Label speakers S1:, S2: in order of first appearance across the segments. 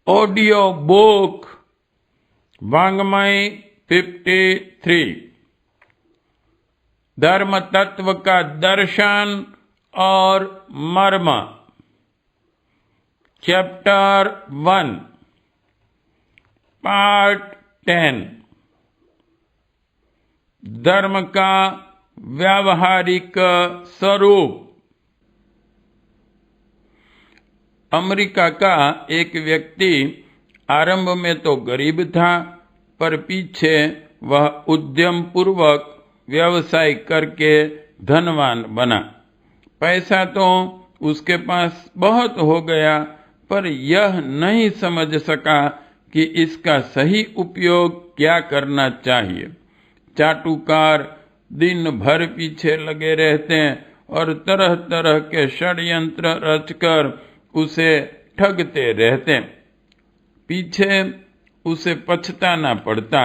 S1: Audio book वाङ्मय 53 धर्म तत्व का दर्शन और मर्म। चैप्टर 1 पार्ट 10 धर्म का व्यावहारिक स्वरूप। अमेरिका का एक व्यक्ति आरंभ में तो गरीब था, पर पीछे वह उद्यम पूर्वक व्यवसाय करके धनवान बना। पैसा तो उसके पास बहुत हो गया, पर यह नहीं समझ सका कि इसका सही उपयोग क्या करना चाहिए। चाटुकार दिन भर पीछे लगे रहते और तरह तरह के षड्यंत्र रचकर उसे ठगते रहते। पीछे उसे पछताना पड़ता।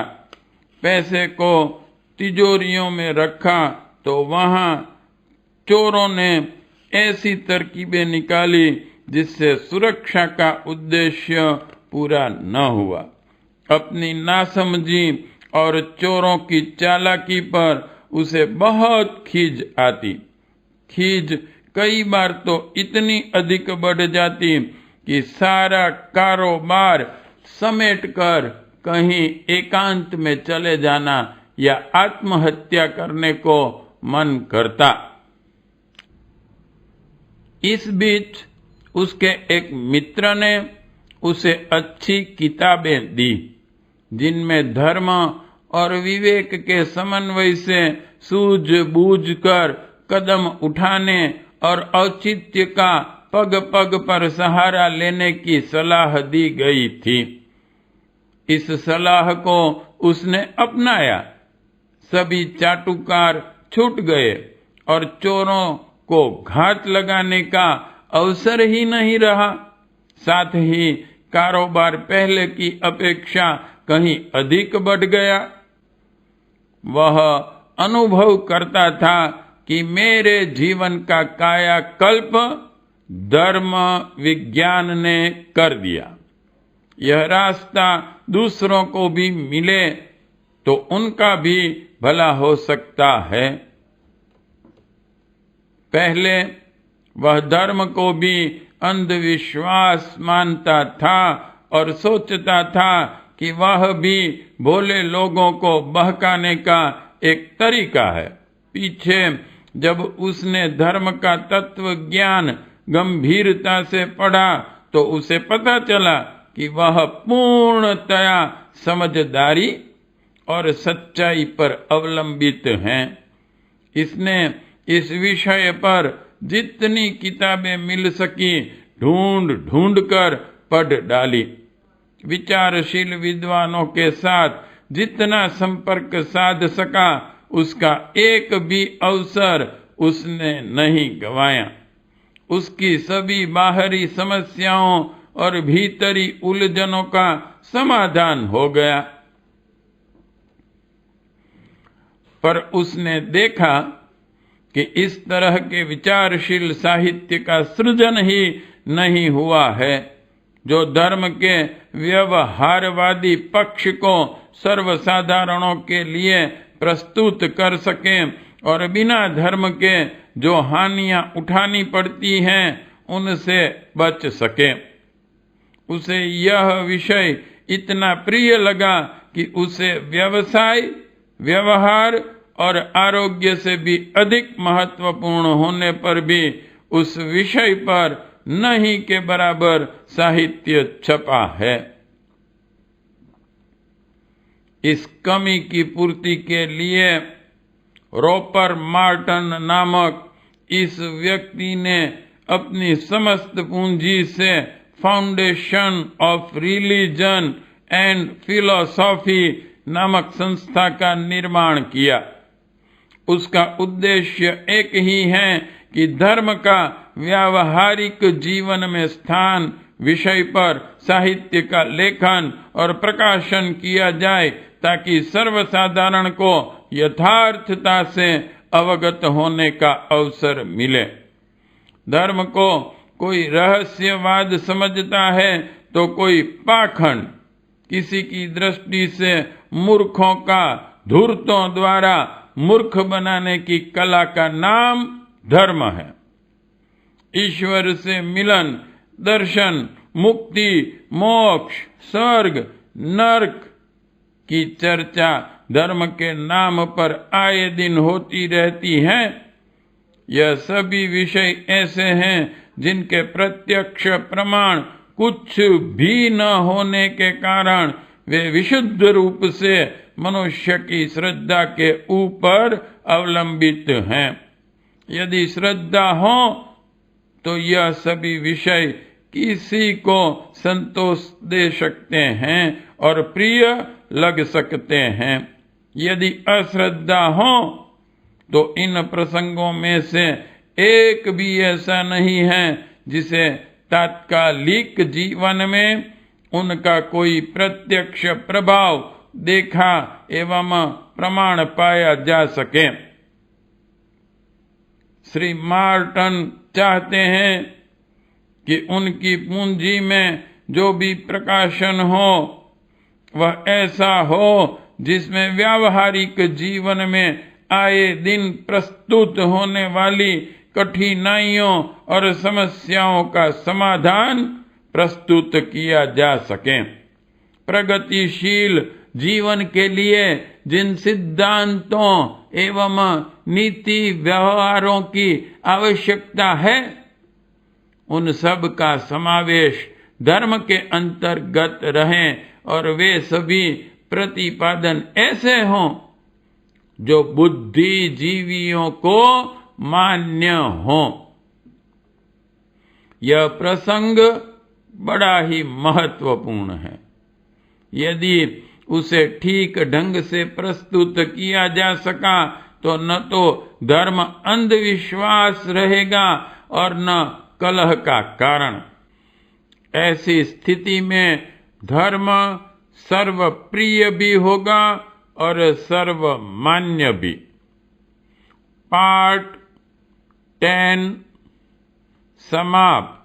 S1: पैसे को तिजोरियों में रखा तो वहां चोरों ने ऐसी तरकीबें निकाली जिससे सुरक्षा का उद्देश्य पूरा न हुआ। अपनी नासमझी और चोरों की चालाकी पर उसे बहुत खीज आती। खीज कई बार तो इतनी अधिक बढ़ जाती कि सारा कारोबार समेटकर कहीं एकांत में चले जाना या आत्महत्या करने को मन करता। इस बीच उसके एक मित्र ने उसे अच्छी किताबें दी, जिनमें धर्म और विवेक के समन्वय से सूझबूझ कर कदम उठाने और औचित्य का पग पग पर सहारा लेने की सलाह दी गई थी। इस सलाह को उसने अपनाया। सभी चाटुकार छूट गए और चोरों को घात लगाने का अवसर ही नहीं रहा। साथ ही कारोबार पहले की अपेक्षा कहीं अधिक बढ़ गया। वह अनुभव करता था कि मेरे जीवन का कायाकल्प धर्म विज्ञान ने कर दिया। यह रास्ता दूसरों को भी मिले तो उनका भी भला हो सकता है। पहले वह धर्म को भी अंधविश्वास मानता था और सोचता था कि वह भी भोले लोगों को बहकाने का एक तरीका है। पीछे जब उसने धर्म का तत्व ज्ञान गंभीरता से पढ़ा तो उसे पता चला कि वह पूर्णतया समझदारी और सच्चाई पर अवलंबित हैं। इसने इस विषय पर जितनी किताबें मिल सकी ढूंढ ढूंढ कर पढ़ डाली। विचारशील विद्वानों के साथ जितना संपर्क साध सका उसका एक भी अवसर उसने नहीं गंवाया। उसकी सभी बाहरी समस्याओं और भीतरी उलझनों का समाधान हो गया। पर उसने देखा कि इस तरह के विचारशील साहित्य का सृजन ही नहीं हुआ है जो धर्म के व्यवहारवादी पक्ष को सर्वसाधारणों के लिए प्रस्तुत कर सके और बिना धर्म के जो हानियां उठानी पड़ती हैं उनसे बच सके। उसे यह विषय इतना प्रिय लगा कि उसे व्यवसाय, व्यवहार और आरोग्य से भी अधिक महत्वपूर्ण होने पर भी उस विषय पर नहीं के बराबर साहित्य छपा है। इस कमी की पूर्ति के लिए रोपर मार्टन नामक इस व्यक्ति ने अपनी समस्त पूंजी से foundation of religion and philosophy नामक संस्था का निर्माण किया। उसका उद्देश्य एक ही है कि धर्म का व्यावहारिक जीवन में स्थान विषय पर साहित्य का लेखन और प्रकाशन किया जाए ताकि सर्वसाधारण को यथार्थता से अवगत होने का अवसर मिले। धर्म को कोई रहस्यवाद समझता है तो कोई पाखंड। किसी की दृष्टि से मूर्खों का धूर्तों द्वारा मूर्ख बनाने की कला का नाम धर्म है। ईश्वर से मिलन, दर्शन, मुक्ति, मोक्ष, स्वर्ग, नरक की चर्चा धर्म के नाम पर आए दिन होती रहती है। यह सभी विषय ऐसे हैं जिनके प्रत्यक्ष प्रमाण कुछ भी न होने के कारण वे विशुद्ध रूप से मनुष्य की श्रद्धा के ऊपर अवलंबित हैं। यदि श्रद्धा हो तो यह सभी विषय किसी को संतोष दे सकते हैं और प्रिय लग सकते हैं। यदि अश्रद्धा हो तो इन प्रसंगों में से एक भी ऐसा नहीं है जिसे तात्कालिक जीवन में उनका कोई प्रत्यक्ष प्रभाव देखा एवं प्रमाण पाया जा सके। श्री मार्टन चाहते हैं कि उनकी पूंजी में जो भी प्रकाशन हो वह ऐसा हो जिसमें व्यावहारिक जीवन में आए दिन प्रस्तुत होने वाली कठिनाइयों और समस्याओं का समाधान प्रस्तुत किया जा सके। प्रगतिशील जीवन के लिए जिन सिद्धांतों एवं नीति व्यवहारों की आवश्यकता है उन सब का समावेश धर्म के अंतर्गत रहें और वे सभी प्रतिपादन ऐसे हों जो बुद्धिजीवियों को मान्य हों। यह प्रसंग बड़ा ही महत्वपूर्ण है। यदि उसे ठीक ढंग से प्रस्तुत किया जा सका तो न तो धर्म अंधविश्वास रहेगा और न कलह का कारण। ऐसी स्थिति में धर्म सर्वप्रिय भी होगा और सर्वमान्य भी। पार्ट 10 समाप्त।